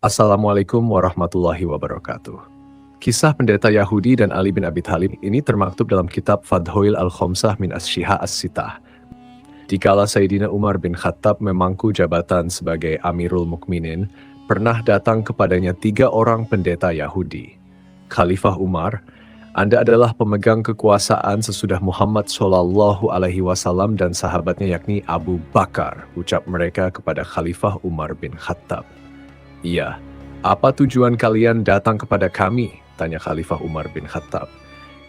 Assalamualaikum warahmatullahi wabarakatuh. Kisah pendeta Yahudi dan Ali bin Abi Thalib ini termaktub dalam kitab Fadhoil al-Khomsah min Asy-Syiha As-Sittah. Dikala Sayyidina Umar bin Khattab memangku jabatan sebagai Amirul Mukminin, pernah datang kepadanya 3 orang pendeta Yahudi. Khalifah Umar, Anda adalah pemegang kekuasaan sesudah Muhammad SAW dan sahabatnya yakni Abu Bakar, ucap mereka kepada Khalifah Umar bin Khattab. Iya, apa tujuan kalian datang kepada kami? Tanya Khalifah Umar bin Khattab.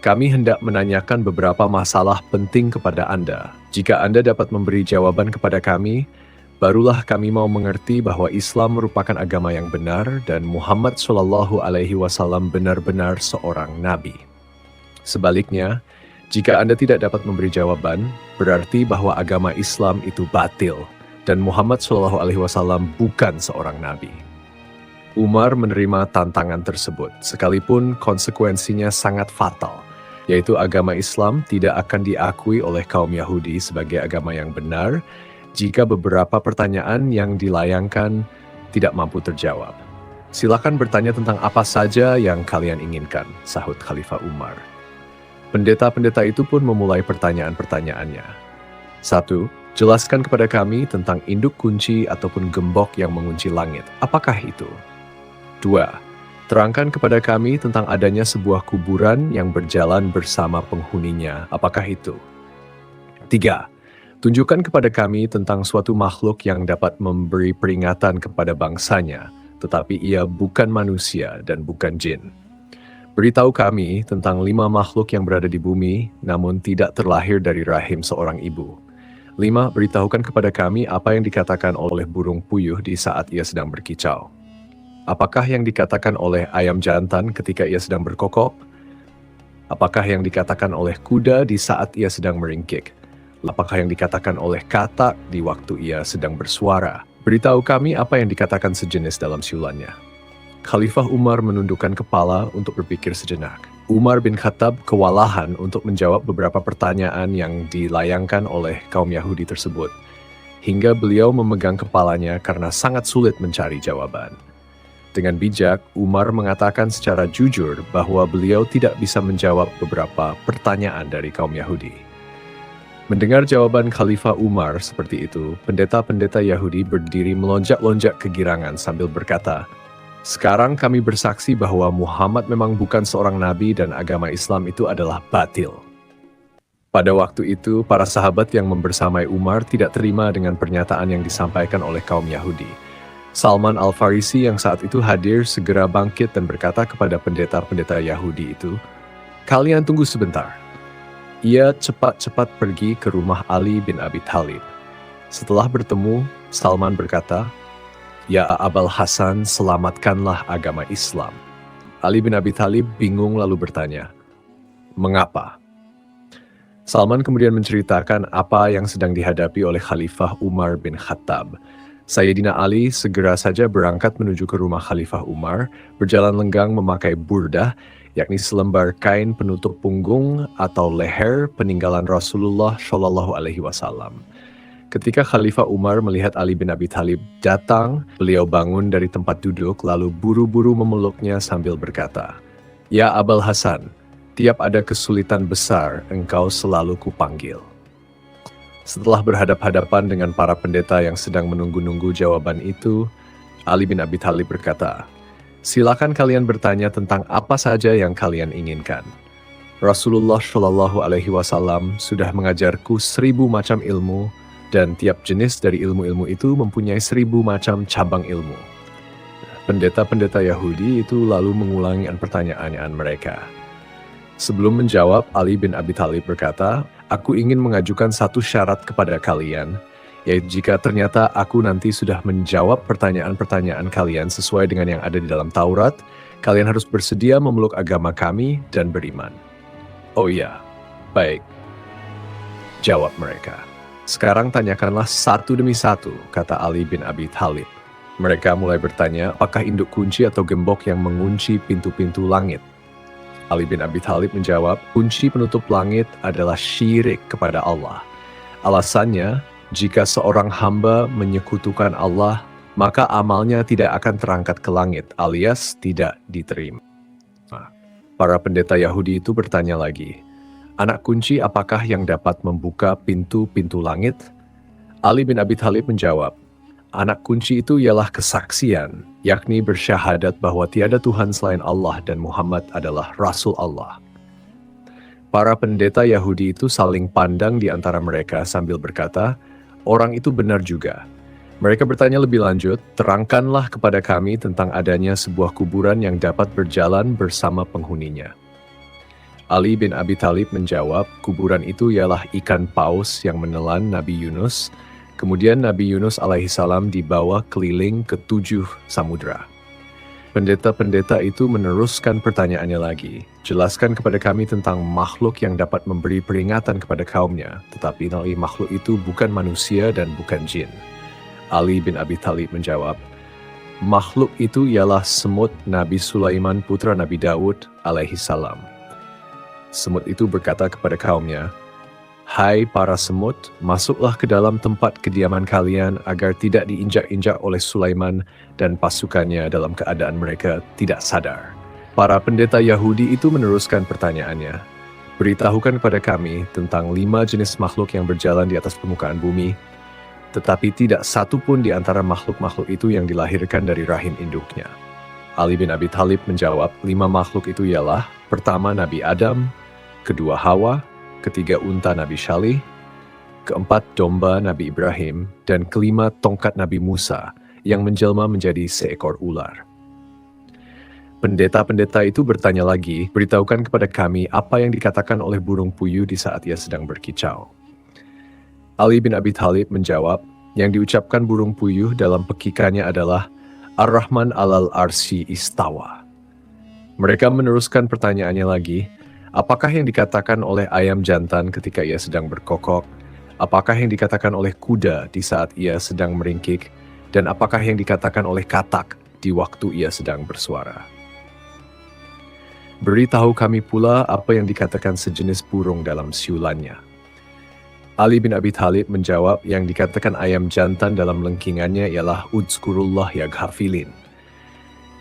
Kami hendak menanyakan beberapa masalah penting kepada Anda. Jika Anda dapat memberi jawaban kepada kami, barulah kami mau mengerti bahwa Islam merupakan agama yang benar dan Muhammad SAW benar-benar seorang nabi. Sebaliknya, jika Anda tidak dapat memberi jawaban, berarti bahwa agama Islam itu batil dan Muhammad SAW bukan seorang nabi. Umar menerima tantangan tersebut, sekalipun konsekuensinya sangat fatal, yaitu agama Islam tidak akan diakui oleh kaum Yahudi sebagai agama yang benar jika beberapa pertanyaan yang dilayangkan tidak mampu terjawab. Silakan bertanya tentang apa saja yang kalian inginkan, sahut Khalifah Umar. Pendeta-pendeta itu pun memulai pertanyaan-pertanyaannya. 1. Jelaskan kepada kami tentang induk kunci ataupun gembok yang mengunci langit. Apakah itu? 2. Terangkan kepada kami tentang adanya sebuah kuburan yang berjalan bersama penghuninya. Apakah itu? 3. Tunjukkan kepada kami tentang suatu makhluk yang dapat memberi peringatan kepada bangsanya, tetapi ia bukan manusia dan bukan jin. Beritahu kami tentang 5 makhluk yang berada di bumi, namun tidak terlahir dari rahim seorang ibu. 5. Beritahukan kepada kami apa yang dikatakan oleh burung puyuh di saat ia sedang berkicau. Apakah yang dikatakan oleh ayam jantan ketika ia sedang berkokok? Apakah yang dikatakan oleh kuda di saat ia sedang meringkik? Apakah yang dikatakan oleh katak di waktu ia sedang bersuara? Beritahu kami apa yang dikatakan sejenis dalam siulannya. Khalifah Umar menundukkan kepala untuk berpikir sejenak. Umar bin Khattab kewalahan untuk menjawab beberapa pertanyaan yang dilayangkan oleh kaum Yahudi tersebut, hingga beliau memegang kepalanya karena sangat sulit mencari jawaban. Dengan bijak, Umar mengatakan secara jujur bahwa beliau tidak bisa menjawab beberapa pertanyaan dari kaum Yahudi. Mendengar jawaban Khalifah Umar seperti itu, pendeta-pendeta Yahudi berdiri melonjak-lonjak kegirangan sambil berkata, "Sekarang kami bersaksi bahwa Muhammad memang bukan seorang nabi dan agama Islam itu adalah batil." Pada waktu itu, para sahabat yang membersamai Umar tidak terima dengan pernyataan yang disampaikan oleh kaum Yahudi. Salman Al-Farisi yang saat itu hadir segera bangkit dan berkata kepada pendeta-pendeta Yahudi itu, "Kalian tunggu sebentar." Ia cepat-cepat pergi ke rumah Ali bin Abi Thalib. Setelah bertemu, Salman berkata, "Ya Abul Hasan, selamatkanlah agama Islam." Ali bin Abi Thalib bingung lalu bertanya, "Mengapa?" Salman kemudian menceritakan apa yang sedang dihadapi oleh Khalifah Umar bin Khattab. Sayyidina Ali segera saja berangkat menuju ke rumah Khalifah Umar, berjalan lenggang memakai burdah, yakni selembar kain penutup punggung atau leher peninggalan Rasulullah SAW. Ketika Khalifah Umar melihat Ali bin Abi Thalib datang, beliau bangun dari tempat duduk lalu buru-buru memeluknya sambil berkata, "Ya Abul Hasan, tiap ada kesulitan besar, engkau selalu kupanggil." Setelah berhadap-hadapan dengan para pendeta yang sedang menunggu-nunggu jawaban itu, Ali bin Abi Thalib berkata, "Silakan kalian bertanya tentang apa saja yang kalian inginkan. Rasulullah SAW sudah mengajarku 1000 macam ilmu, dan tiap jenis dari ilmu-ilmu itu mempunyai 1000 macam cabang ilmu." Pendeta-pendeta Yahudi itu lalu mengulangi pertanyaan mereka. Sebelum menjawab, Ali bin Abi Thalib berkata, "Aku ingin mengajukan satu syarat kepada kalian, yaitu jika ternyata aku nanti sudah menjawab pertanyaan-pertanyaan kalian sesuai dengan yang ada di dalam Taurat, kalian harus bersedia memeluk agama kami dan beriman." "Oh iya, baik," jawab mereka. "Sekarang tanyakanlah satu demi satu," kata Ali bin Abi Thalib. Mereka mulai bertanya, apakah induk kunci atau gembok yang mengunci pintu-pintu langit? Ali bin Abi Thalib menjawab, kunci penutup langit adalah syirik kepada Allah. Alasannya, jika seorang hamba menyekutukan Allah, maka amalnya tidak akan terangkat ke langit alias tidak diterima. Para pendeta Yahudi itu bertanya lagi, anak kunci apakah yang dapat membuka pintu-pintu langit? Ali bin Abi Thalib menjawab, anak kunci itu ialah kesaksian, yakni bersyahadat bahwa tiada Tuhan selain Allah dan Muhammad adalah Rasul Allah. Para pendeta Yahudi itu saling pandang di antara mereka sambil berkata, orang itu benar juga. Mereka bertanya lebih lanjut, terangkanlah kepada kami tentang adanya sebuah kuburan yang dapat berjalan bersama penghuninya. Ali bin Abi Thalib menjawab, kuburan itu ialah ikan paus yang menelan Nabi Yunus. Kemudian Nabi Yunus alaihissalam dibawa keliling ke 7 samudra. Pendeta-pendeta itu meneruskan pertanyaannya lagi. Jelaskan kepada kami tentang makhluk yang dapat memberi peringatan kepada kaumnya, tetapi makhluk itu bukan manusia dan bukan jin. Ali bin Abi Thalib menjawab, makhluk itu ialah semut Nabi Sulaiman putra Nabi Daud alaihissalam. Semut itu berkata kepada kaumnya, hai para semut, masuklah ke dalam tempat kediaman kalian agar tidak diinjak-injak oleh Sulaiman dan pasukannya dalam keadaan mereka tidak sadar. Para pendeta Yahudi itu meneruskan pertanyaannya. Beritahukan kepada kami tentang 5 jenis makhluk yang berjalan di atas permukaan bumi, tetapi tidak satu pun di antara makhluk-makhluk itu yang dilahirkan dari rahim induknya. Ali bin Abi Thalib menjawab, 5 makhluk itu ialah, pertama Nabi Adam, kedua Hawa, ketiga unta Nabi Syalih, keempat domba Nabi Ibrahim, dan kelima tongkat Nabi Musa yang menjelma menjadi seekor ular. Pendeta-pendeta itu bertanya lagi, beritahukan kepada kami apa yang dikatakan oleh burung puyuh di saat ia sedang berkicau. Ali bin Abi Thalib menjawab, yang diucapkan burung puyuh dalam pekikannya adalah Ar-Rahman alal arsy istawa. Mereka meneruskan pertanyaannya lagi, apakah yang dikatakan oleh ayam jantan ketika ia sedang berkokok? Apakah yang dikatakan oleh kuda di saat ia sedang meringkik? Dan apakah yang dikatakan oleh katak di waktu ia sedang bersuara? Beritahu kami pula apa yang dikatakan sejenis burung dalam siulannya. Ali bin Abi Thalib menjawab, yang dikatakan ayam jantan dalam lengkingannya ialah Udzkurullah ya ghafilin.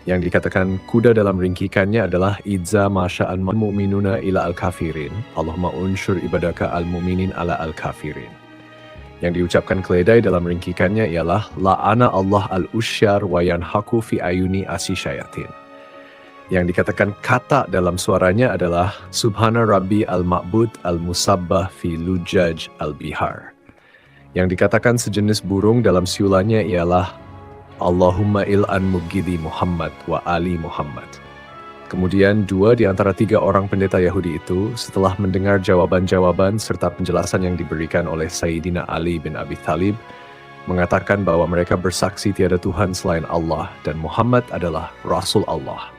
Yang dikatakan kuda dalam ringkikannya adalah Idza masya'al mu'minuna ila al-kafirin, Allahumma unsyur ibadaka al-mu'minin ala al-kafirin. Yang diucapkan keledai dalam ringkikannya ialah La'ana Allah al-usyar wa yanhaku fi ayuni asisyayatin. Yang dikatakan kata dalam suaranya adalah Subhana Rabbi al-Ma'bud al-Musabbah fi lujaj al-bihar. Yang dikatakan sejenis burung dalam siulannya ialah Allahumma il'an mugidi Muhammad wa ali Muhammad. Kemudian 2 di antara 3 orang pendeta Yahudi itu setelah mendengar jawaban-jawaban serta penjelasan yang diberikan oleh Sayyidina Ali bin Abi Thalib mengatakan bahwa mereka bersaksi tiada Tuhan selain Allah dan Muhammad adalah Rasul Allah.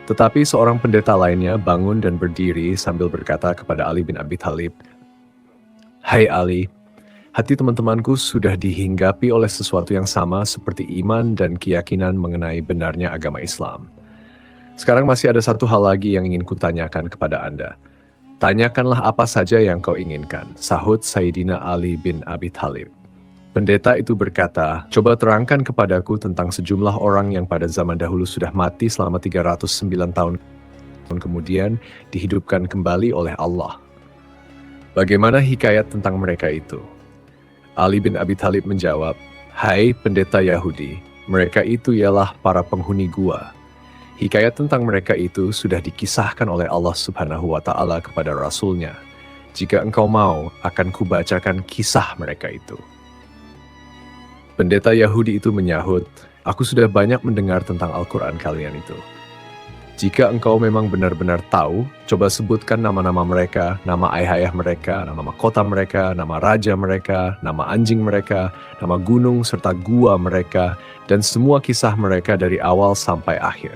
Tetapi seorang pendeta lainnya bangun dan berdiri sambil berkata kepada Ali bin Abi Thalib, hai Ali, hati teman-temanku sudah dihinggapi oleh sesuatu yang sama seperti iman dan keyakinan mengenai benarnya agama Islam. Sekarang masih ada satu hal lagi yang ingin kutanyakan kepada Anda. Tanyakanlah apa saja yang kau inginkan, sahut Sayyidina Ali bin Abi Thalib. Pendeta itu berkata, coba terangkan kepadaku tentang sejumlah orang yang pada zaman dahulu sudah mati selama 309 tahun kemudian dihidupkan kembali oleh Allah. Bagaimana hikayat tentang mereka itu? Ali bin Abi Thalib menjawab, hai pendeta Yahudi, mereka itu ialah para penghuni gua. Hikayat tentang mereka itu sudah dikisahkan oleh Allah Subhanahu wa Ta'ala kepada Rasulnya. Jika engkau mau, akan kubacakan kisah mereka itu. Pendeta Yahudi itu menyahut, aku sudah banyak mendengar tentang Al-Quran kalian itu. Jika engkau memang benar-benar tahu, coba sebutkan nama-nama mereka, nama ayah-ayah mereka, nama kota mereka, nama raja mereka, nama anjing mereka, nama gunung serta gua mereka, dan semua kisah mereka dari awal sampai akhir.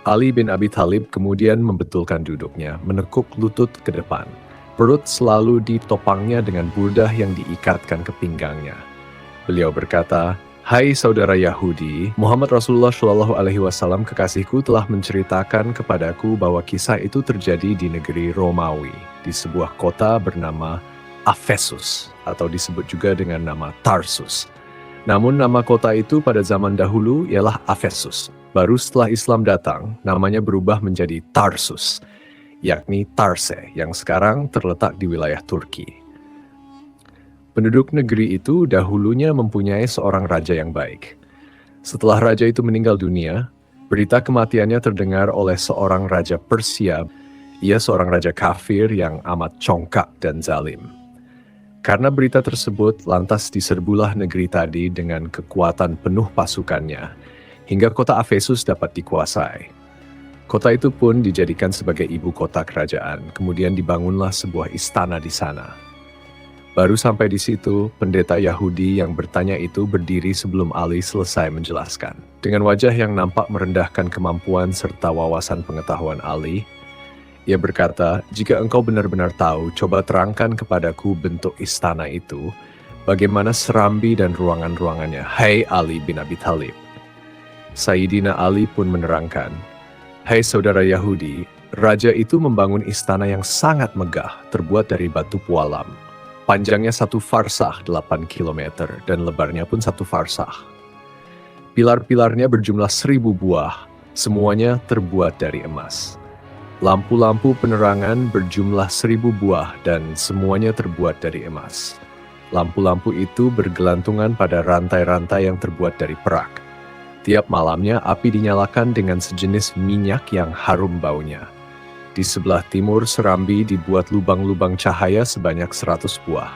Ali bin Abi Thalib kemudian membetulkan duduknya, menekuk lutut ke depan. Perut selalu ditopangnya dengan burdah yang diikatkan ke pinggangnya. Beliau berkata, hai saudara Yahudi, Muhammad Rasulullah Shallallahu Alaihi Wasallam kekasihku telah menceritakan kepadaku bahwa kisah itu terjadi di negeri Romawi, di sebuah kota bernama Efesus, atau disebut juga dengan nama Tarsus. Namun nama kota itu pada zaman dahulu ialah Efesus. Baru setelah Islam datang, namanya berubah menjadi Tarsus, yakni Tarse, yang sekarang terletak di wilayah Turki. Penduduk negeri itu dahulunya mempunyai seorang raja yang baik. Setelah raja itu meninggal dunia, berita kematiannya terdengar oleh seorang raja Persia. Ia seorang raja kafir yang amat congkak dan zalim. Karena berita tersebut, lantas diserbulah negeri tadi dengan kekuatan penuh pasukannya, hingga kota Efesus dapat dikuasai. Kota itu pun dijadikan sebagai ibu kota kerajaan, kemudian dibangunlah sebuah istana di sana. Baru sampai di situ, pendeta Yahudi yang bertanya itu berdiri sebelum Ali selesai menjelaskan. Dengan wajah yang nampak merendahkan kemampuan serta wawasan pengetahuan Ali, ia berkata, "Jika engkau benar-benar tahu, coba terangkan kepadaku bentuk istana itu, bagaimana serambi dan ruangan-ruangannya, hai Ali bin Abi Thalib." Sayyidina Ali pun menerangkan, "Hai saudara Yahudi, raja itu membangun istana yang sangat megah, terbuat dari batu pualam. Panjangnya 1 farsah 8 km dan lebarnya pun 1 farsah. Pilar-pilarnya berjumlah 1000 buah, semuanya terbuat dari emas. Lampu-lampu penerangan berjumlah 1000 buah dan semuanya terbuat dari emas. Lampu-lampu itu bergelantungan pada rantai-rantai yang terbuat dari perak. Tiap malamnya api dinyalakan dengan sejenis minyak yang harum baunya. Di sebelah timur serambi dibuat lubang-lubang cahaya sebanyak 100 buah.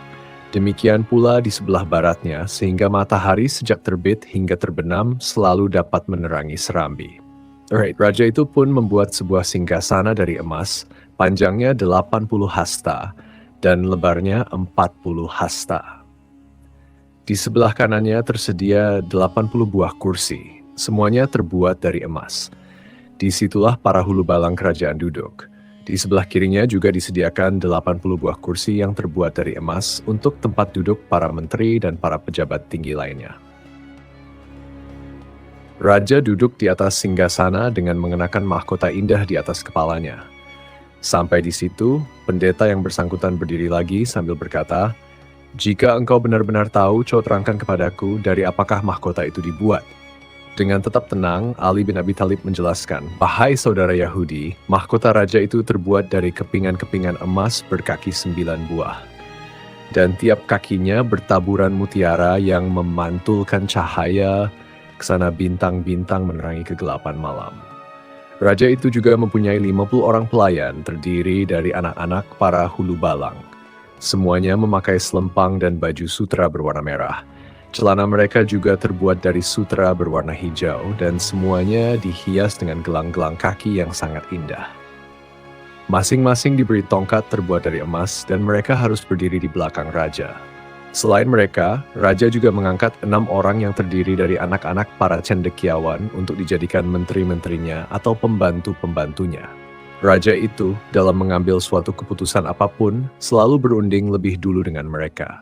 Demikian pula di sebelah baratnya, sehingga matahari sejak terbit hingga terbenam selalu dapat menerangi serambi." Raja itu pun membuat sebuah singgasana dari emas, panjangnya 80 hasta dan lebarnya 40 hasta. Di sebelah kanannya tersedia 80 buah kursi, semuanya terbuat dari emas. Disitulah para hulu balang kerajaan duduk. Di sebelah kirinya juga disediakan 80 buah kursi yang terbuat dari emas untuk tempat duduk para menteri dan para pejabat tinggi lainnya. Raja duduk di atas singgasana dengan mengenakan mahkota indah di atas kepalanya. Sampai di situ, pendeta yang bersangkutan berdiri lagi sambil berkata, "Jika engkau benar-benar tahu, coba terangkan kepadaku dari apakah mahkota itu dibuat." Dengan tetap tenang, Ali bin Abi Thalib menjelaskan, "Wahai saudara Yahudi, mahkota raja itu terbuat dari kepingan-kepingan emas berkaki 9 buah. Dan tiap kakinya bertaburan mutiara yang memantulkan cahaya kesana bintang-bintang menerangi kegelapan malam. Raja itu juga mempunyai 50 orang pelayan terdiri dari anak-anak para hulu balang. Semuanya memakai selempang dan baju sutra berwarna merah. Celana mereka juga terbuat dari sutra berwarna hijau dan semuanya dihias dengan gelang-gelang kaki yang sangat indah. Masing-masing diberi tongkat terbuat dari emas dan mereka harus berdiri di belakang raja. Selain mereka, raja juga mengangkat 6 orang yang terdiri dari anak-anak para cendekiawan untuk dijadikan menteri-menterinya atau pembantu-pembantunya. Raja itu, dalam mengambil suatu keputusan apapun, selalu berunding lebih dulu dengan mereka.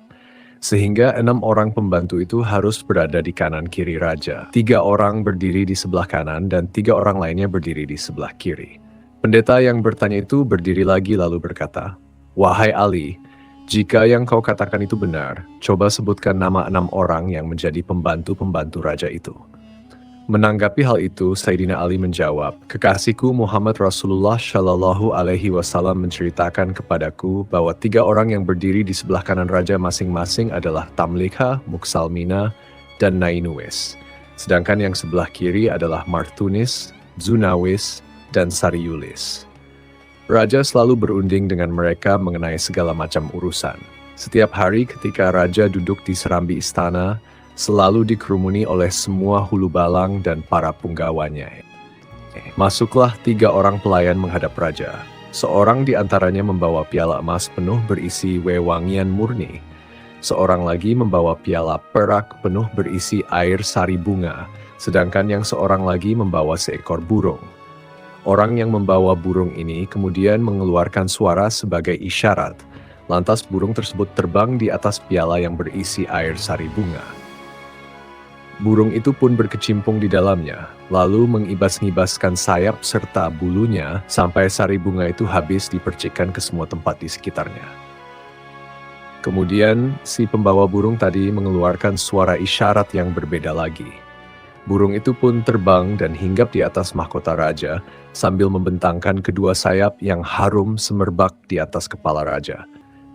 Sehingga 6 orang pembantu itu harus berada di kanan kiri raja. 3 orang berdiri di sebelah kanan dan 3 orang lainnya berdiri di sebelah kiri. Pendeta yang bertanya itu berdiri lagi lalu berkata, "Wahai Ali, jika yang kau katakan itu benar, coba sebutkan nama 6 orang yang menjadi pembantu-pembantu raja itu." Menanggapi hal itu, Sayyidina Ali menjawab, "Kekasihku Muhammad Rasulullah Shallallahu Alaihi Wasallam menceritakan kepadaku bahwa 3 orang yang berdiri di sebelah kanan raja masing-masing adalah Tamlikha, Muksalmina, dan Nainuwis. Sedangkan yang sebelah kiri adalah Martunis, Zunawis, dan Sariulis. Raja selalu berunding dengan mereka mengenai segala macam urusan. Setiap hari ketika raja duduk di serambi istana, selalu dikerumuni oleh semua hulu balang dan para punggawanya. Masuklah 3 orang pelayan menghadap raja. Seorang di antaranya membawa piala emas penuh berisi wewangian murni. Seorang lagi membawa piala perak penuh berisi air sari bunga, sedangkan yang seorang lagi membawa seekor burung. Orang yang membawa burung ini kemudian mengeluarkan suara sebagai isyarat. Lantas burung tersebut terbang di atas piala yang berisi air sari bunga. Burung itu pun berkecimpung di dalamnya, lalu mengibas-ngibaskan sayap serta bulunya sampai sari bunga itu habis dipercikkan ke semua tempat di sekitarnya. Kemudian si pembawa burung tadi mengeluarkan suara isyarat yang berbeda lagi. Burung itu pun terbang dan hinggap di atas mahkota raja sambil membentangkan kedua sayap yang harum semerbak di atas kepala raja.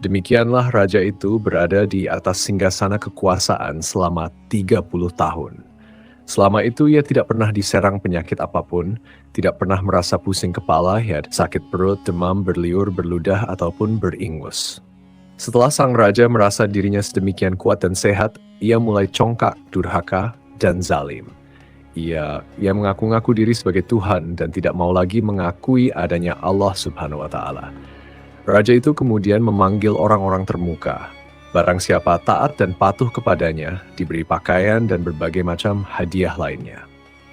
Demikianlah raja itu berada di atas singgasana kekuasaan selama 30 tahun. Selama itu ia tidak pernah diserang penyakit apapun, tidak pernah merasa pusing kepala, ya sakit perut, demam, berliur, berludah, ataupun beringus. Setelah sang raja merasa dirinya sedemikian kuat dan sehat, ia mulai congkak, durhaka, dan zalim. Ia mengaku-ngaku diri sebagai Tuhan dan tidak mau lagi mengakui adanya Allah Subhanahu wa Ta'ala. Raja itu kemudian memanggil orang-orang termuka. Barang siapa taat dan patuh kepadanya, diberi pakaian dan berbagai macam hadiah lainnya.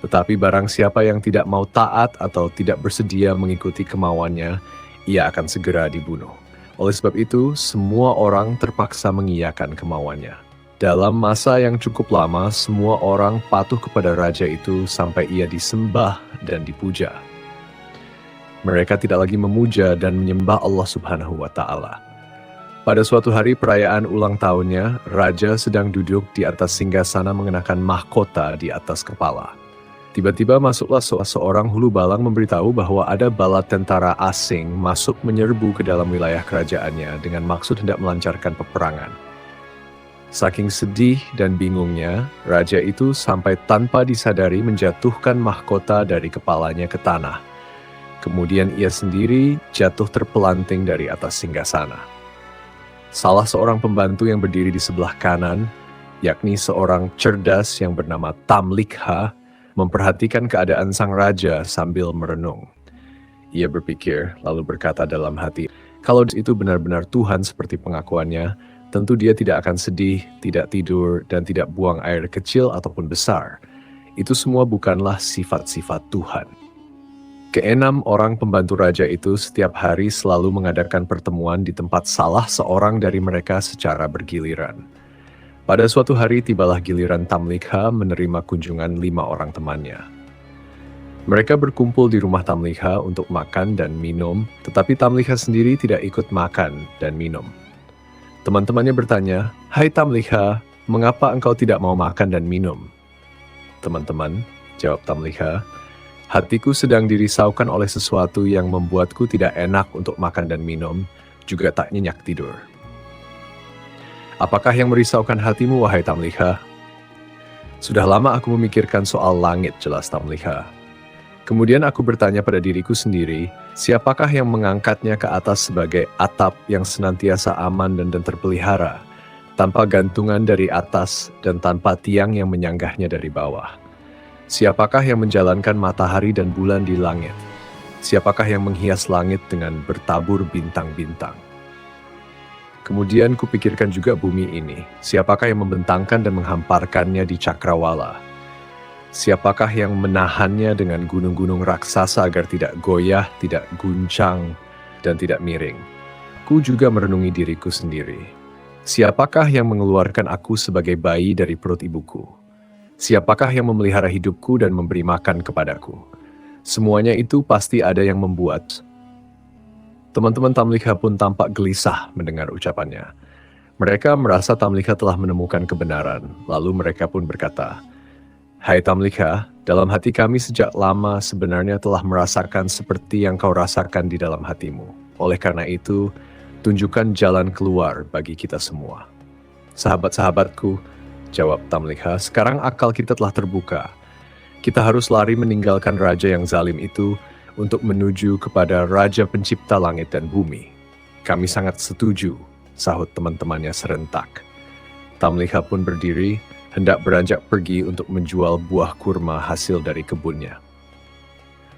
Tetapi barang siapa yang tidak mau taat atau tidak bersedia mengikuti kemauannya, ia akan segera dibunuh. Oleh sebab itu, semua orang terpaksa mengiyakan kemauannya. Dalam masa yang cukup lama, semua orang patuh kepada raja itu sampai ia disembah dan dipuja. Mereka tidak lagi memuja dan menyembah Allah Subhanahu wa Ta'ala. Pada suatu hari perayaan ulang tahunnya, raja sedang duduk di atas singgasana mengenakan mahkota di atas kepala. Tiba-tiba masuklah seorang hulu balang memberitahu bahwa ada bala tentara asing masuk menyerbu ke dalam wilayah kerajaannya dengan maksud hendak melancarkan peperangan. Saking sedih dan bingungnya, raja itu sampai tanpa disadari menjatuhkan mahkota dari kepalanya ke tanah. Kemudian ia sendiri jatuh terpelanting dari atas singgasana. Salah seorang pembantu yang berdiri di sebelah kanan, yakni seorang cerdas yang bernama Tamlikha, memperhatikan keadaan sang raja sambil merenung. Ia berpikir, lalu berkata dalam hati, kalau itu benar-benar Tuhan seperti pengakuannya, tentu dia tidak akan sedih, tidak tidur, dan tidak buang air kecil ataupun besar. Itu semua bukanlah sifat-sifat Tuhan. Keenam orang pembantu raja itu setiap hari selalu mengadakan pertemuan di tempat salah seorang dari mereka secara bergiliran. Pada suatu hari tibalah giliran Tamlikha menerima kunjungan 5 orang temannya. Mereka berkumpul di rumah Tamlikha untuk makan dan minum, tetapi Tamlikha sendiri tidak ikut makan dan minum. Teman-temannya bertanya, "Hai Tamlikha, mengapa engkau tidak mau makan dan minum?" "Teman-teman," jawab Tamlikha, "hatiku sedang dirisaukan oleh sesuatu yang membuatku tidak enak untuk makan dan minum, juga tak nyenyak tidur." "Apakah yang merisaukan hatimu, wahai Tamlikha?" "Sudah lama aku memikirkan soal langit," jelas Tamlikha. "Kemudian aku bertanya pada diriku sendiri, siapakah yang mengangkatnya ke atas sebagai atap yang senantiasa aman dan terpelihara, tanpa gantungan dari atas dan tanpa tiang yang menyanggahnya dari bawah? Siapakah yang menjalankan matahari dan bulan di langit? Siapakah yang menghias langit dengan bertabur bintang-bintang? Kemudian kupikirkan juga bumi ini, siapakah yang membentangkan dan menghamparkannya di cakrawala? Siapakah yang menahannya dengan gunung-gunung raksasa agar tidak goyah, tidak guncang, dan tidak miring? Ku juga merenungi diriku sendiri. Siapakah yang mengeluarkan aku sebagai bayi dari perut ibuku? Siapakah yang memelihara hidupku dan memberi makan kepadaku? Semuanya itu pasti ada yang membuat. Teman-teman Tamlikha pun tampak gelisah mendengar ucapannya. Mereka merasa Tamlikha telah menemukan kebenaran, lalu mereka pun berkata, "Hai Tamlikha, dalam hati kami sejak lama sebenarnya telah merasakan seperti yang kau rasakan di dalam hatimu. Oleh karena itu, tunjukkan jalan keluar bagi kita semua." "Sahabat-sahabatku," jawab Tamlikha, "sekarang akal kita telah terbuka. Kita harus lari meninggalkan raja yang zalim itu untuk menuju kepada Raja Pencipta langit dan bumi." "Kami sangat setuju," sahut teman-temannya serentak. Tamlikha pun berdiri, hendak beranjak pergi untuk menjual buah kurma hasil dari kebunnya.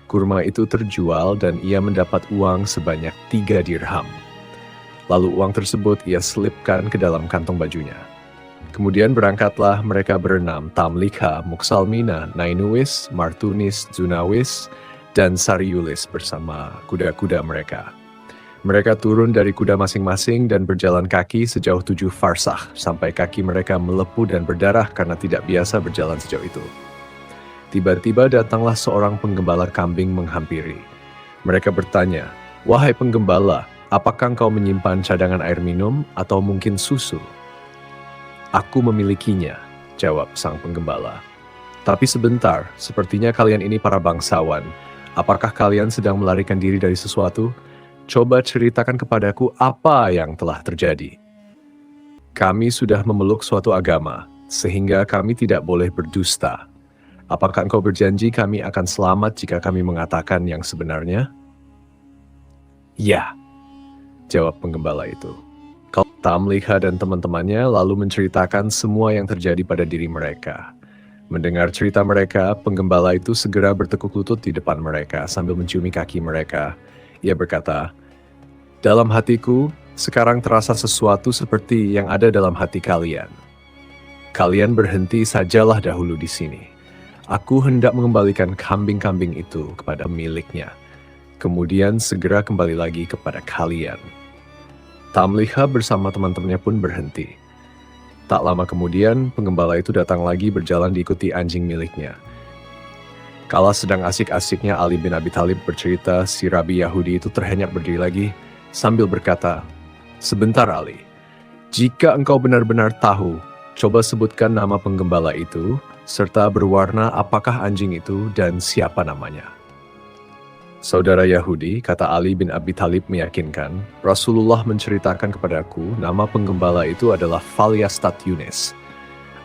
Kurma itu terjual dan ia mendapat uang sebanyak 3 dirham. Lalu uang tersebut ia selipkan ke dalam kantong bajunya. Kemudian berangkatlah mereka berenam, Tamlikha, Muksalmina, Nainuwis, Martunis, Zunawis, dan Sariulis bersama kuda-kuda mereka. Mereka turun dari kuda masing-masing dan berjalan kaki sejauh 7 farsah, sampai kaki mereka melepuh dan berdarah karena tidak biasa berjalan sejauh itu. Tiba-tiba datanglah seorang penggembala kambing menghampiri. Mereka bertanya, "Wahai penggembala, Apakah engkau menyimpan cadangan air minum atau mungkin susu?" "Aku memilikinya," jawab sang penggembala. "Tapi sebentar, sepertinya kalian ini para bangsawan. Apakah kalian sedang melarikan diri dari sesuatu? Coba ceritakan kepadaku apa yang telah terjadi." "Kami sudah memeluk suatu agama, sehingga kami tidak boleh berdusta. Apakah engkau berjanji kami akan selamat jika kami mengatakan yang sebenarnya?" "Ya," jawab penggembala itu. Tamliha dan teman-temannya lalu menceritakan semua yang terjadi pada diri mereka. Mendengar cerita mereka, penggembala itu segera bertekuk lutut di depan mereka sambil menciumi kaki mereka. Ia berkata, "Dalam hatiku, sekarang terasa sesuatu seperti yang ada dalam hati kalian. Kalian berhenti sajalah dahulu di sini. Aku hendak mengembalikan kambing-kambing itu kepada miliknya. Kemudian segera kembali lagi kepada kalian." Tamliha bersama teman-temannya pun berhenti. Tak lama kemudian, penggembala itu datang lagi berjalan diikuti anjing miliknya. Kala sedang asik-asiknya Ali bin Abi Thalib bercerita, si Rabi Yahudi itu terhenyak berdiri lagi sambil berkata, "Sebentar Ali, jika engkau benar-benar tahu, coba sebutkan nama penggembala itu, serta berwarna apakah anjing itu dan siapa namanya." "Saudara Yahudi," kata Ali bin Abi Thalib meyakinkan, "Rasulullah menceritakan kepadaku nama penggembala itu adalah Falyastat Yunis.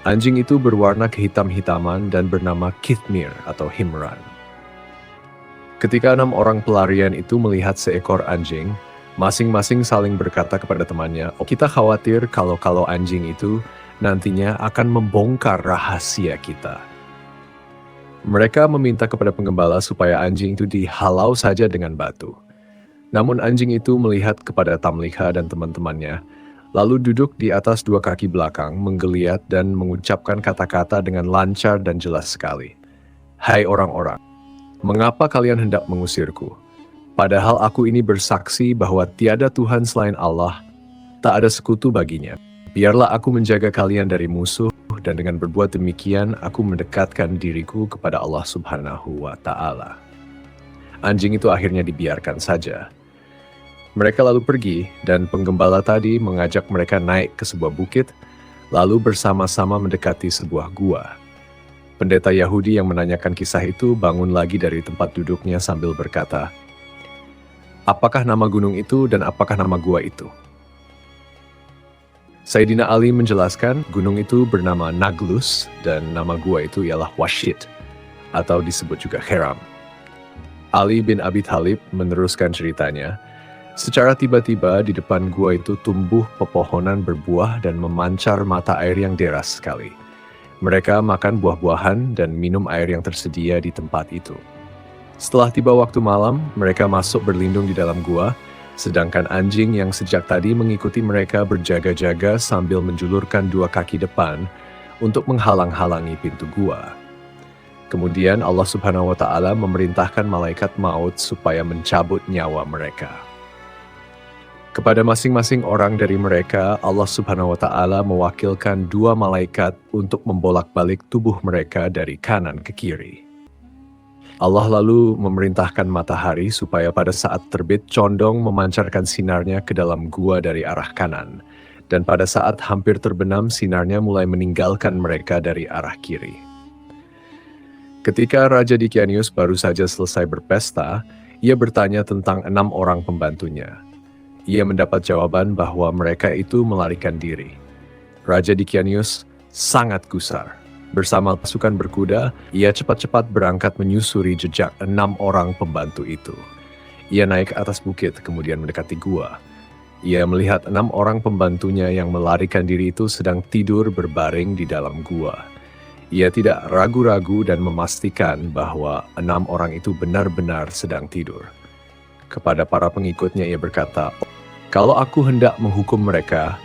Anjing itu berwarna kehitam-hitaman dan bernama Kithmir atau Himran." Ketika 6 orang pelarian itu melihat seekor anjing, masing-masing saling berkata kepada temannya, "Oh, kita khawatir kalau anjing itu nantinya akan membongkar rahasia kita." Mereka meminta kepada penggembala supaya anjing itu dihalau saja dengan batu. Namun anjing itu melihat kepada Tamliha dan teman-temannya, lalu duduk di atas 2 kaki belakang, menggeliat dan mengucapkan kata-kata dengan lancar dan jelas sekali. "Hai orang-orang, mengapa kalian hendak mengusirku? Padahal aku ini bersaksi bahwa tiada Tuhan selain Allah, tak ada sekutu baginya. Biarlah aku menjaga kalian dari musuh, dan dengan berbuat demikian aku mendekatkan diriku kepada Allah Subhanahu wa Ta'ala." Anjing itu akhirnya dibiarkan saja. Mereka lalu pergi, dan penggembala tadi mengajak mereka naik ke sebuah bukit, lalu bersama-sama mendekati sebuah gua. Pendeta Yahudi yang menanyakan kisah itu bangun lagi dari tempat duduknya sambil berkata, "Apakah nama gunung itu dan apakah nama gua itu?" Sayyidina Ali menjelaskan gunung itu bernama Naglus dan nama gua itu ialah Washit atau disebut juga Heram. Ali bin Abi Thalib meneruskan ceritanya, "Secara tiba-tiba di depan gua itu tumbuh pepohonan berbuah dan memancar mata air yang deras sekali. Mereka makan buah-buahan dan minum air yang tersedia di tempat itu. Setelah tiba waktu malam, mereka masuk berlindung di dalam gua, sedangkan anjing yang sejak tadi mengikuti mereka berjaga-jaga sambil menjulurkan 2 kaki depan untuk menghalang-halangi pintu gua. Kemudian Allah Subhanahu wa Ta'ala memerintahkan malaikat maut supaya mencabut nyawa mereka. Kepada masing-masing orang dari mereka, Allah Subhanahu wa Ta'ala mewakilkan 2 malaikat untuk membolak-balik tubuh mereka dari kanan ke kiri. Allah lalu memerintahkan matahari supaya pada saat terbit condong memancarkan sinarnya ke dalam gua dari arah kanan, dan pada saat hampir terbenam sinarnya mulai meninggalkan mereka dari arah kiri. Ketika Raja Dicanius baru saja selesai berpesta, ia bertanya tentang 6 orang pembantunya. Ia mendapat jawaban bahwa mereka itu melarikan diri. Raja Dicanius sangat gusar. Bersama pasukan berkuda, ia cepat-cepat berangkat menyusuri jejak 6 orang pembantu itu. Ia naik ke atas bukit, kemudian mendekati gua. Ia melihat 6 orang pembantunya yang melarikan diri itu sedang tidur berbaring di dalam gua. Ia tidak ragu-ragu dan memastikan bahwa 6 orang itu benar-benar sedang tidur. Kepada para pengikutnya ia berkata, "Kalau aku hendak menghukum mereka,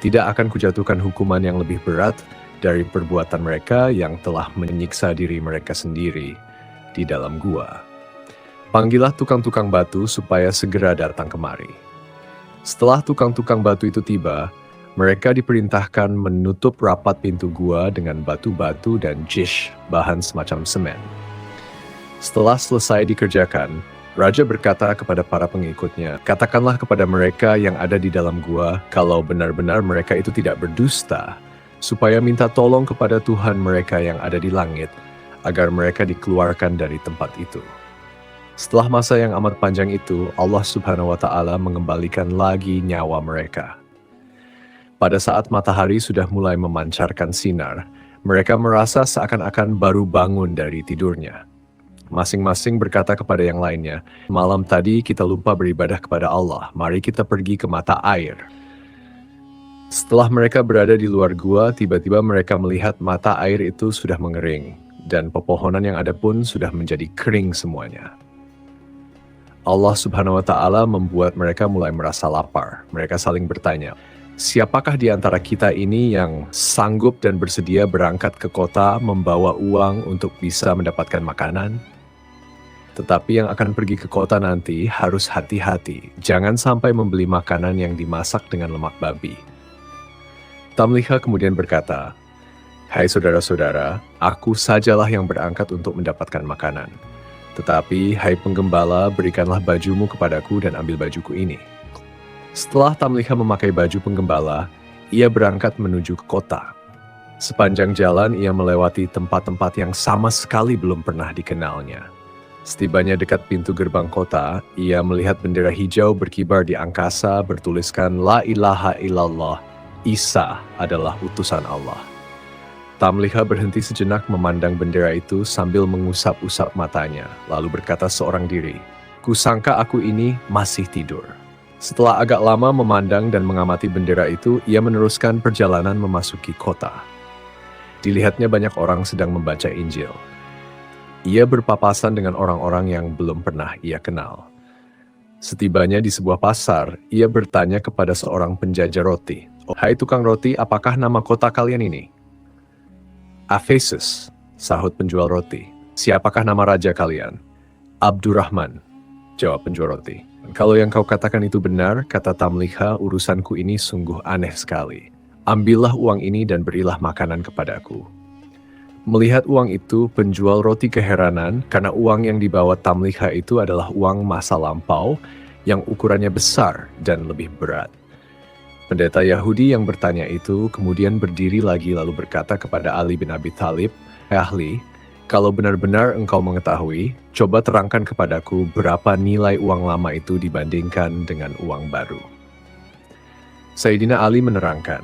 tidak akan kujatuhkan hukuman yang lebih berat dari perbuatan mereka yang telah menyiksa diri mereka sendiri di dalam gua. Panggillah tukang-tukang batu supaya segera datang kemari." Setelah tukang-tukang batu itu tiba, mereka diperintahkan menutup rapat pintu gua dengan batu-batu dan jish, bahan semacam semen. Setelah selesai dikerjakan, Raja berkata kepada para pengikutnya, "Katakanlah kepada mereka yang ada di dalam gua, kalau benar-benar mereka itu tidak berdusta, supaya minta tolong kepada Tuhan mereka yang ada di langit, agar mereka dikeluarkan dari tempat itu." Setelah masa yang amat panjang itu, Allah Subhanahu wa Ta'ala mengembalikan lagi nyawa mereka. Pada saat matahari sudah mulai memancarkan sinar, mereka merasa seakan-akan baru bangun dari tidurnya. Masing-masing berkata kepada yang lainnya, "Malam tadi kita lupa beribadah kepada Allah, mari kita pergi ke mata air." Setelah mereka berada di luar gua, tiba-tiba mereka melihat mata air itu sudah mengering, dan pepohonan yang ada pun sudah menjadi kering semuanya. Allah Subhanahu wa Ta'ala membuat mereka mulai merasa lapar. Mereka saling bertanya, "Siapakah di antara kita ini yang sanggup dan bersedia berangkat ke kota membawa uang untuk bisa mendapatkan makanan?" Tetapi yang akan pergi ke kota nanti harus hati-hati, jangan sampai membeli makanan yang dimasak dengan lemak babi. Tamliha kemudian berkata, "Hai saudara-saudara, aku sajalah yang berangkat untuk mendapatkan makanan. Tetapi, hai penggembala, berikanlah bajumu kepadaku dan ambil bajuku ini." Setelah Tamliha memakai baju penggembala, ia berangkat menuju ke kota. Sepanjang jalan ia melewati tempat-tempat yang sama sekali belum pernah dikenalnya. Setibanya dekat pintu gerbang kota, ia melihat bendera hijau berkibar di angkasa bertuliskan La ilaha illallah, Isa adalah utusan Allah. Tamliha berhenti sejenak memandang bendera itu sambil mengusap-usap matanya, lalu berkata seorang diri, "Kusangka aku ini masih tidur." Setelah agak lama memandang dan mengamati bendera itu, ia meneruskan perjalanan memasuki kota. Dilihatnya banyak orang sedang membaca Injil. Ia berpapasan dengan orang-orang yang belum pernah ia kenal. Setibanya di sebuah pasar, ia bertanya kepada seorang penjajah roti, "Hai tukang roti, apakah nama kota kalian ini?" "Efesus," sahut penjual roti. "Siapakah nama raja kalian?" "Abdurrahman," jawab penjual roti. "Kalau yang kau katakan itu benar," kata Tamliha, "urusanku ini sungguh aneh sekali. Ambillah uang ini dan berilah makanan kepadaku." Melihat uang itu, penjual roti keheranan karena uang yang dibawa Tamliha itu adalah uang masa lampau yang ukurannya besar dan lebih berat. Pendeta Yahudi yang bertanya itu kemudian berdiri lagi lalu berkata kepada Ali bin Abi Thalib, "Ahli, kalau benar-benar engkau mengetahui, coba terangkan kepadaku berapa nilai uang lama itu dibandingkan dengan uang baru." Sayyidina Ali menerangkan,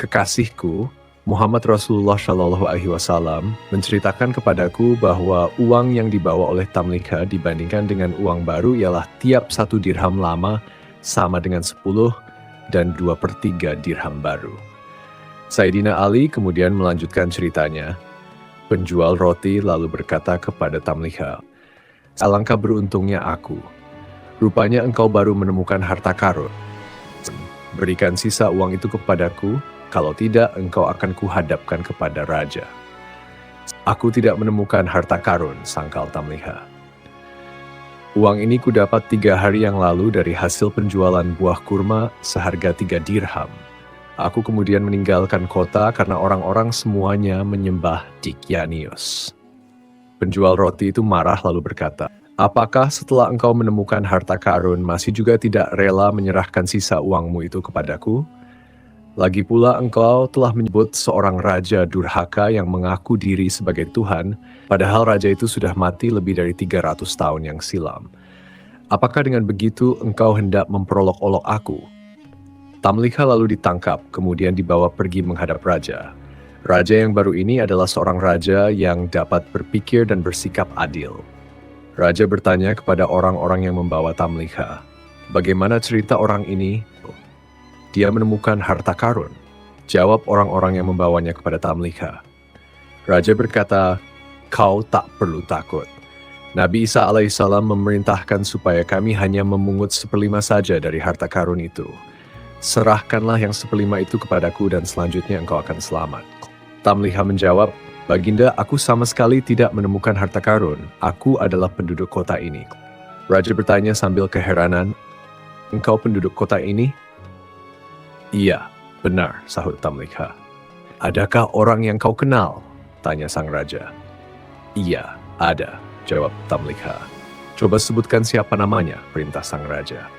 "Kekasihku, Muhammad Rasulullah Shallallahu Alaihi Wasallam menceritakan kepadaku bahwa uang yang dibawa oleh Tamliha dibandingkan dengan uang baru ialah tiap 1 dirham lama sama dengan 10 dan 2/3 dirham baru." Sayyidina Ali kemudian melanjutkan ceritanya. Penjual roti lalu berkata kepada Tamliha, "Alangkah beruntungnya aku. Rupanya engkau baru menemukan harta karun. Berikan sisa uang itu kepadaku, kalau tidak engkau akan kuhadapkan kepada raja." "Aku tidak menemukan harta karun," sangkal Tamliha. "Uang ini kudapat 3 hari yang lalu dari hasil penjualan buah kurma seharga 3 dirham. Aku kemudian meninggalkan kota karena orang-orang semuanya menyembah Dikyanius." Penjual roti itu marah lalu berkata, "Apakah setelah engkau menemukan harta karun masih juga tidak rela menyerahkan sisa uangmu itu kepadaku? Lagi pula engkau telah menyebut seorang raja durhaka yang mengaku diri sebagai Tuhan, padahal raja itu sudah mati lebih dari 300 tahun yang silam. Apakah dengan begitu engkau hendak memperolok-olok aku?" Tamliha lalu ditangkap, kemudian dibawa pergi menghadap raja. Raja yang baru ini adalah seorang raja yang dapat berpikir dan bersikap adil. Raja bertanya kepada orang-orang yang membawa Tamliha, "Bagaimana cerita orang ini? Dia menemukan harta karun." Jawab orang-orang yang membawanya kepada Tamliha. Raja berkata, "Kau tak perlu takut. Nabi Isa alaihissalam memerintahkan supaya kami hanya memungut 1/5 saja dari harta karun itu. Serahkanlah yang 1/5 itu kepadaku dan selanjutnya engkau akan selamat." Tamliha menjawab, "Baginda, aku sama sekali tidak menemukan harta karun. Aku adalah penduduk kota ini." Raja bertanya sambil keheranan, "Engkau penduduk kota ini?" "Iya, benar," sahut Tamliha. "Adakah orang yang kau kenal?" tanya sang raja. "Iya, ada," jawab Tamliha. Coba sebutkan siapa namanya, perintah sang raja.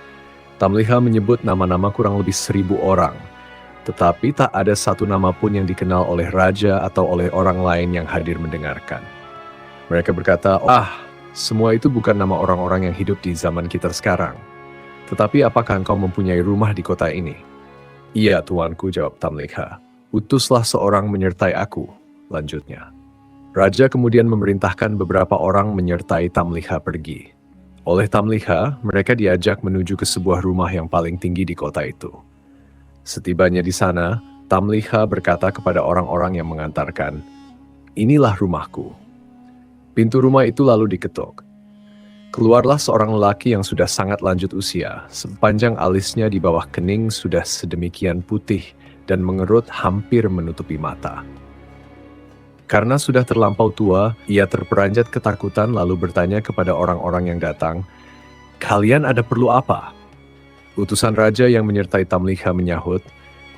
Tamliha menyebut nama-nama kurang lebih 1.000 orang, tetapi tak ada satu nama pun yang dikenal oleh raja atau oleh orang lain yang hadir mendengarkan. Mereka berkata, semua itu bukan nama orang-orang yang hidup di zaman kita sekarang. Tetapi apakah engkau mempunyai rumah di kota ini? Iya, tuanku, jawab Tamliha. Utuslah seorang menyertai aku, lanjutnya. Raja kemudian memerintahkan beberapa orang menyertai Tamliha pergi. Oleh Tamliha, mereka diajak menuju ke sebuah rumah yang paling tinggi di kota itu. Setibanya di sana, Tamliha berkata kepada orang-orang yang mengantarkan, "Inilah rumahku." Pintu rumah itu lalu diketuk. Keluarlah seorang lelaki yang sudah sangat lanjut usia, sepanjang alisnya di bawah kening sudah sedemikian putih dan mengerut hampir menutupi mata. Karena sudah terlampau tua, ia terperanjat ketakutan lalu bertanya kepada orang-orang yang datang, "Kalian ada perlu apa?" Utusan raja yang menyertai Tamliha menyahut,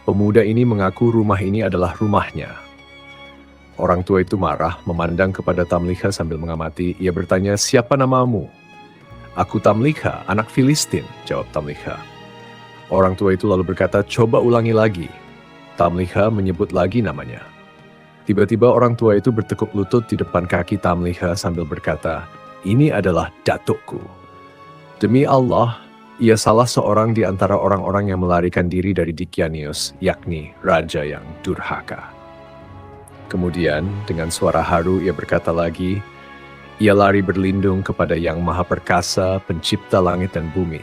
"Pemuda ini mengaku rumah ini adalah rumahnya." Orang tua itu marah, memandang kepada Tamliha sambil mengamati. Ia bertanya, "Siapa namamu?" "Aku Tamliha, anak Filistin," jawab Tamliha. Orang tua itu lalu berkata, "Coba ulangi lagi." Tamliha menyebut lagi namanya. Tiba-tiba orang tua itu bertekuk lutut di depan kaki Tamliha sambil berkata, "Ini adalah datukku." Demi Allah, ia salah seorang di antara orang-orang yang melarikan diri dari Dicanius, yakni raja yang durhaka. Kemudian, dengan suara haru ia berkata lagi, ia lari berlindung kepada Yang Maha Perkasa, pencipta langit dan bumi.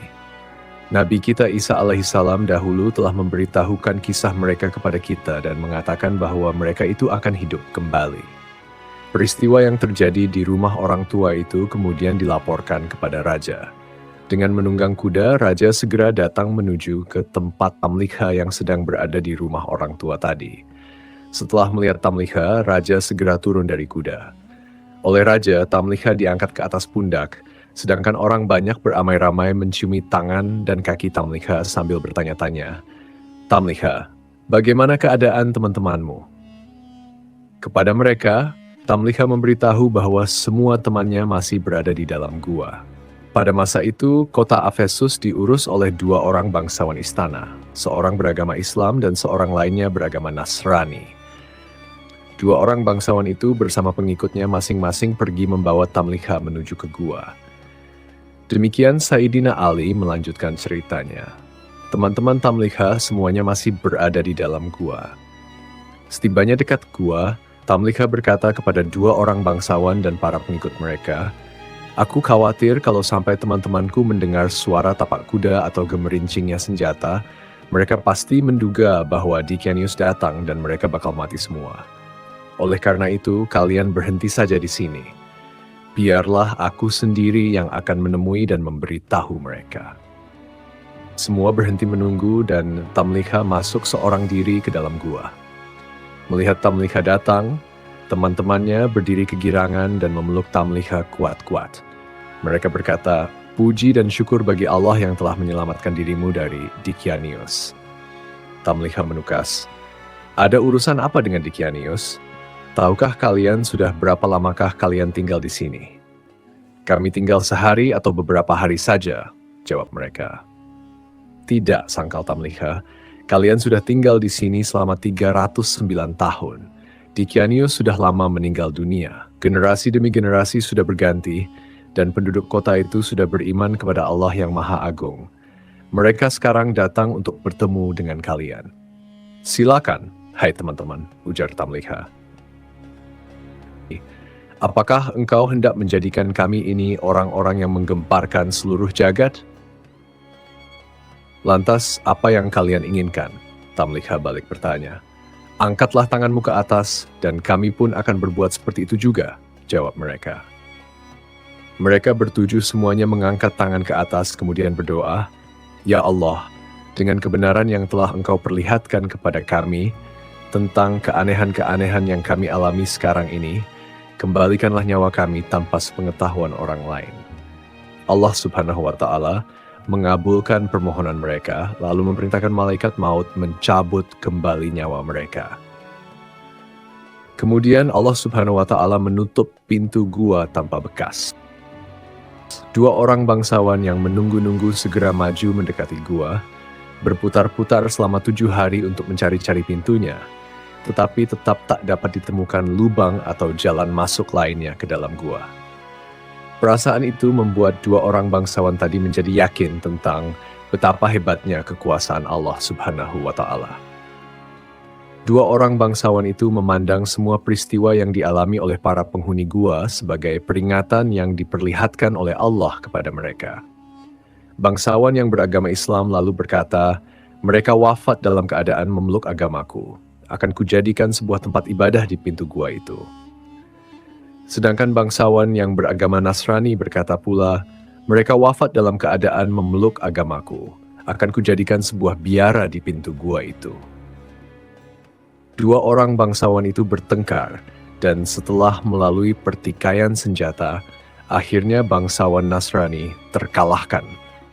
Nabi kita Isa alaihissalam dahulu telah memberitahukan kisah mereka kepada kita dan mengatakan bahwa mereka itu akan hidup kembali. Peristiwa yang terjadi di rumah orang tua itu kemudian dilaporkan kepada raja. Dengan menunggang kuda, raja segera datang menuju ke tempat Tamliha yang sedang berada di rumah orang tua tadi. Setelah melihat Tamliha, raja segera turun dari kuda. Oleh raja, Tamliha diangkat ke atas pundak, sedangkan orang banyak beramai-ramai menciumi tangan dan kaki Tamliha sambil bertanya-tanya, "Tamliha, bagaimana keadaan teman-temanmu?" Kepada mereka, Tamliha memberitahu bahwa semua temannya masih berada di dalam gua. Pada masa itu, kota Efesus diurus oleh 2 orang bangsawan istana, seorang beragama Islam dan seorang lainnya beragama Nasrani. 2 orang bangsawan itu bersama pengikutnya masing-masing pergi membawa Tamliha menuju ke gua. Demikian Sayyidina Ali melanjutkan ceritanya. Teman-teman Tamliha semuanya masih berada di dalam gua. Setibanya dekat gua, Tamliha berkata kepada 2 orang bangsawan dan para pengikut mereka, "Aku khawatir kalau sampai teman-temanku mendengar suara tapak kuda atau gemerincingnya senjata, mereka pasti menduga bahwa Dicanius datang dan mereka bakal mati semua. Oleh karena itu, kalian berhenti saja di sini. Biarlah aku sendiri yang akan menemui dan memberitahu mereka." Semua berhenti menunggu dan Tamliha masuk seorang diri ke dalam gua. Melihat Tamliha datang, teman-temannya berdiri kegirangan dan memeluk Tamliha kuat-kuat. Mereka berkata, "Puji dan syukur bagi Allah yang telah menyelamatkan dirimu dari Dicanius." Tamliha menukas, "Ada urusan apa dengan Dicanius? Tahukah kalian sudah berapa lamakah kalian tinggal di sini?" "Kami tinggal sehari atau beberapa hari saja," jawab mereka. "Tidak," sangkal Tamliha, "kalian sudah tinggal di sini selama 309 tahun. Dicanius sudah lama meninggal dunia. Generasi demi generasi sudah berganti, dan penduduk kota itu sudah beriman kepada Allah yang Maha Agung. Mereka sekarang datang untuk bertemu dengan kalian." "Silakan, hai teman-teman," ujar Tamliha. "Apakah engkau hendak menjadikan kami ini orang-orang yang menggemparkan seluruh jagat?" "Lantas, apa yang kalian inginkan?" Tamliha balik bertanya. "Angkatlah tanganmu ke atas, dan kami pun akan berbuat seperti itu juga," jawab mereka. Mereka bertujuh semuanya mengangkat tangan ke atas kemudian berdoa, "Ya Allah, dengan kebenaran yang telah Engkau perlihatkan kepada kami tentang keanehan-keanehan yang kami alami sekarang ini, kembalikanlah nyawa kami tanpa sepengetahuan orang lain." Allah Subhanahu wa Ta'ala mengabulkan permohonan mereka, lalu memerintahkan malaikat maut mencabut kembali nyawa mereka. Kemudian Allah Subhanahu wa Ta'ala menutup pintu gua tanpa bekas. Dua orang bangsawan yang menunggu-nunggu segera maju mendekati gua, berputar-putar selama 7 hari untuk mencari-cari pintunya, tetapi tetap tak dapat ditemukan lubang atau jalan masuk lainnya ke dalam gua. Perasaan itu membuat dua orang bangsawan tadi menjadi yakin tentang betapa hebatnya kekuasaan Allah Subhanahu wa Ta'ala. Dua orang bangsawan itu memandang semua peristiwa yang dialami oleh para penghuni gua sebagai peringatan yang diperlihatkan oleh Allah kepada mereka. Bangsawan yang beragama Islam lalu berkata, mereka wafat dalam keadaan memeluk agamaku. Akan kujadikan sebuah tempat ibadah di pintu gua itu. Sedangkan bangsawan yang beragama Nasrani berkata pula, mereka wafat dalam keadaan memeluk agamaku. Akan kujadikan sebuah biara di pintu gua itu. Dua orang bangsawan itu bertengkar, dan setelah melalui pertikaian senjata, akhirnya bangsawan Nasrani terkalahkan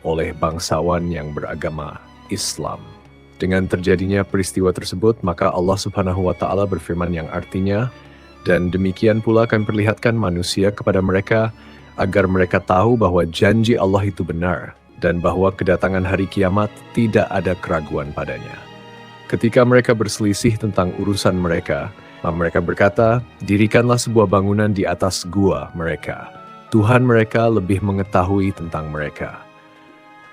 oleh bangsawan yang beragama Islam. Dengan terjadinya peristiwa tersebut, maka Allah Subhanahu wa Ta'ala berfirman yang artinya, dan demikian pula kami perlihatkan manusia kepada mereka, agar mereka tahu bahwa janji Allah itu benar, dan bahwa kedatangan hari kiamat tidak ada keraguan padanya. Ketika mereka berselisih tentang urusan mereka, mereka berkata, dirikanlah sebuah bangunan di atas gua mereka. Tuhan mereka lebih mengetahui tentang mereka.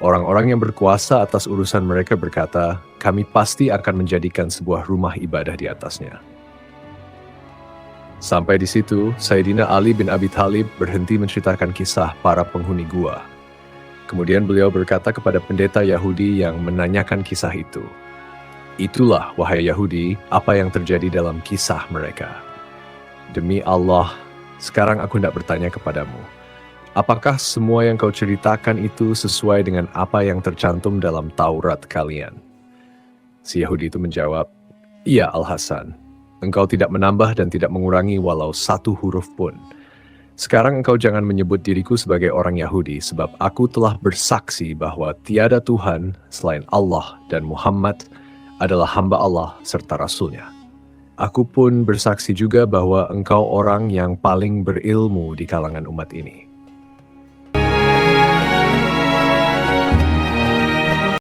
Orang-orang yang berkuasa atas urusan mereka berkata, kami pasti akan menjadikan sebuah rumah ibadah di atasnya. Sampai di situ, Sayyidina Ali bin Abi Thalib berhenti menceritakan kisah para penghuni gua. Kemudian beliau berkata kepada pendeta Yahudi yang menanyakan kisah itu, itulah, wahai Yahudi, apa yang terjadi dalam kisah mereka. Demi Allah, sekarang aku hendak bertanya kepadamu, apakah semua yang kau ceritakan itu sesuai dengan apa yang tercantum dalam Taurat kalian? Si Yahudi itu menjawab, iya Al-Hasan, engkau tidak menambah dan tidak mengurangi walau satu huruf pun. Sekarang engkau jangan menyebut diriku sebagai orang Yahudi, sebab aku telah bersaksi bahwa tiada Tuhan selain Allah dan Muhammad adalah hamba Allah serta Rasul-Nya. Aku pun bersaksi juga bahwa engkau orang yang paling berilmu di kalangan umat ini.